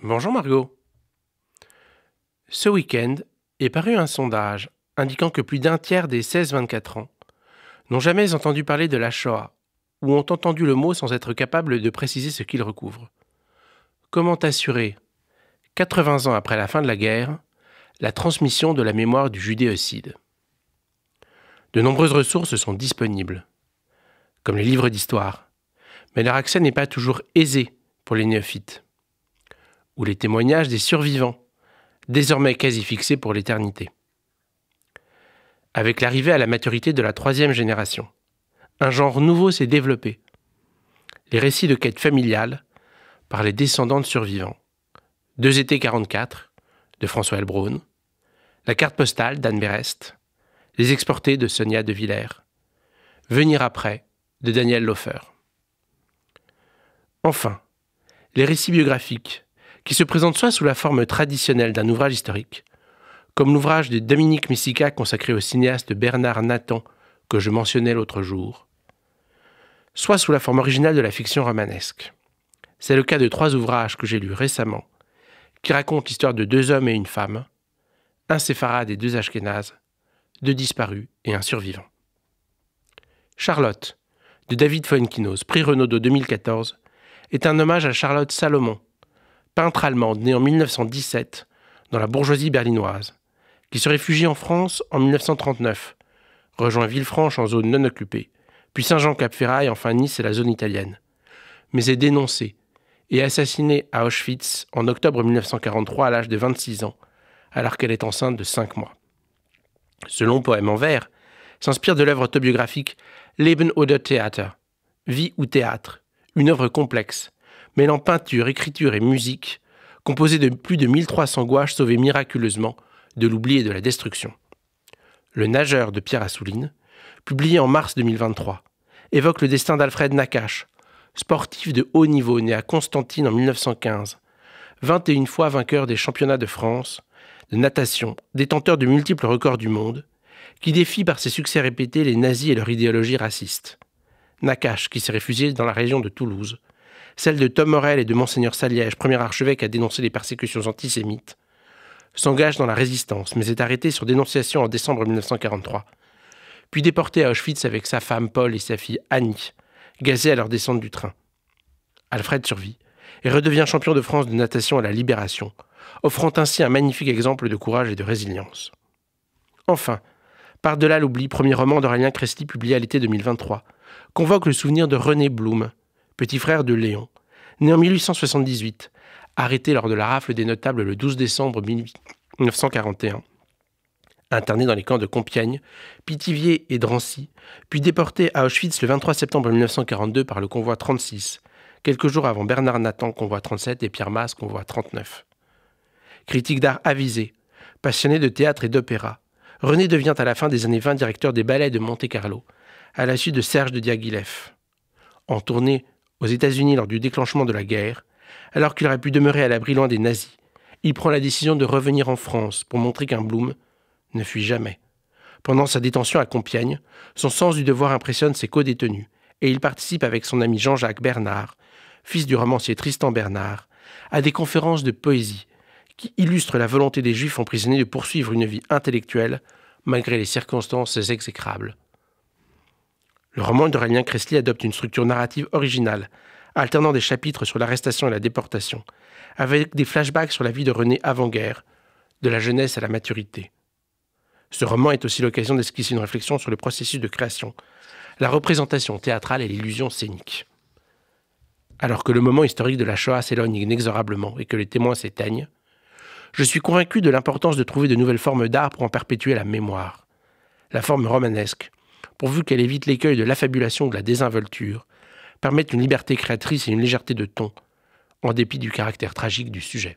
Bonjour Margot. Ce week-end est paru un sondage indiquant que plus d'un tiers des 16-24 ans n'ont jamais entendu parler de la Shoah ou ont entendu le mot sans être capables de préciser ce qu'il recouvre. Comment assurer, 80 ans après la fin de la guerre, la transmission de la mémoire du judéocide? De nombreuses ressources sont disponibles, comme les livres d'histoire, mais leur accès n'est pas toujours aisé pour les néophytes, ou les témoignages des survivants, désormais quasi fixés pour l'éternité. Avec l'arrivée à la maturité de la troisième génération, un genre nouveau s'est développé. Les récits de quête familiale par les descendants de survivants. 2 étés 44 de François Heilbronn, La carte postale d'Anne Berest, Les exportés de Sonia De Villers, Venir après de Daniel Laufer. Enfin, les récits biographiques qui se présentent soit sous la forme traditionnelle d'un ouvrage historique, comme l'ouvrage de Dominique Messica consacré au cinéaste Bernard Nathan que je mentionnais l'autre jour, soit sous la forme originale de la fiction romanesque. C'est le cas de 3 ouvrages que j'ai lus récemment, qui racontent l'histoire de 2 hommes et une femme, un séfarade et 2 ashkénazes, 2 disparus et un survivant. Charlotte, de David Fuenquinos, prix Renaudot 2014, est un hommage à Charlotte Salomon, peintre allemande née en 1917 dans la bourgeoisie berlinoise, qui se réfugie en France en 1939, rejoint Villefranche en zone non occupée, puis Saint-Jean-Cap-Ferraille, enfin Nice et la zone italienne, mais est dénoncée et assassinée à Auschwitz en octobre 1943 à l'âge de 26 ans, alors qu'elle est enceinte de 5 mois. Ce long poème en vers s'inspire de l'œuvre autobiographique Leben oder Theater, Vie ou théâtre, une œuvre complexe, mêlant peinture, écriture et musique, composée de plus de 1300 gouaches sauvées miraculeusement de l'oubli et de la destruction. Le nageur de Pierre Assouline, publié en mars 2023, évoque le destin d'Alfred Nakache, sportif de haut niveau né à Constantine en 1915, 21 fois vainqueur des championnats de France, de natation, détenteur de multiples records du monde, qui défie par ses succès répétés les nazis et leur idéologie raciste. Nakache, qui s'est réfugié dans la région de Toulouse, celle de Tom Morel et de Monseigneur Saliège, premier archevêque à dénoncer les persécutions antisémites, s'engage dans la résistance, mais est arrêté sur dénonciation en décembre 1943, puis déporté à Auschwitz avec sa femme Paul et sa fille Annie, gazés à leur descente du train. Alfred survit et redevient champion de France de natation à la Libération, offrant ainsi un magnifique exemple de courage et de résilience. Enfin, Par-delà l'oubli, premier roman d'Aurélien Cresly publié à l'été 2023, convoque le souvenir de René Blum, petit frère de Léon, né en 1878, arrêté lors de la rafle des notables le 12 décembre 1941, interné dans les camps de Compiègne, Pithiviers et Drancy, puis déporté à Auschwitz le 23 septembre 1942 par le convoi 36, quelques jours avant Bernard Nathan, convoi 37, et Pierre Masse, convoi 39. Critique d'art avisé, passionné de théâtre et d'opéra, René devient à la fin des années 20 directeur des ballets de Monte-Carlo, à la suite de Serge de Diaghilev. En tournée aux États-Unis lors du déclenchement de la guerre, alors qu'il aurait pu demeurer à l'abri loin des nazis, il prend la décision de revenir en France pour montrer qu'un Blum ne fuit jamais. Pendant sa détention à Compiègne, son sens du devoir impressionne ses co-détenus, et il participe avec son ami Jean-Jacques Bernard, fils du romancier Tristan Bernard, à des conférences de poésie qui illustrent la volonté des Juifs emprisonnés de poursuivre une vie intellectuelle malgré les circonstances exécrables. Le roman d'Aurélien Cresly adopte une structure narrative originale, alternant des chapitres sur l'arrestation et la déportation, avec des flashbacks sur la vie de René avant-guerre, de la jeunesse à la maturité. Ce roman est aussi l'occasion d'esquisser une réflexion sur le processus de création, la représentation théâtrale et l'illusion scénique. Alors que le moment historique de la Shoah s'éloigne inexorablement et que les témoins s'éteignent, je suis convaincu de l'importance de trouver de nouvelles formes d'art pour en perpétuer la mémoire. La forme romanesque, pourvu qu'elle évite l'écueil de l'affabulation ou de la désinvolture, permet une liberté créatrice et une légèreté de ton, en dépit du caractère tragique du sujet.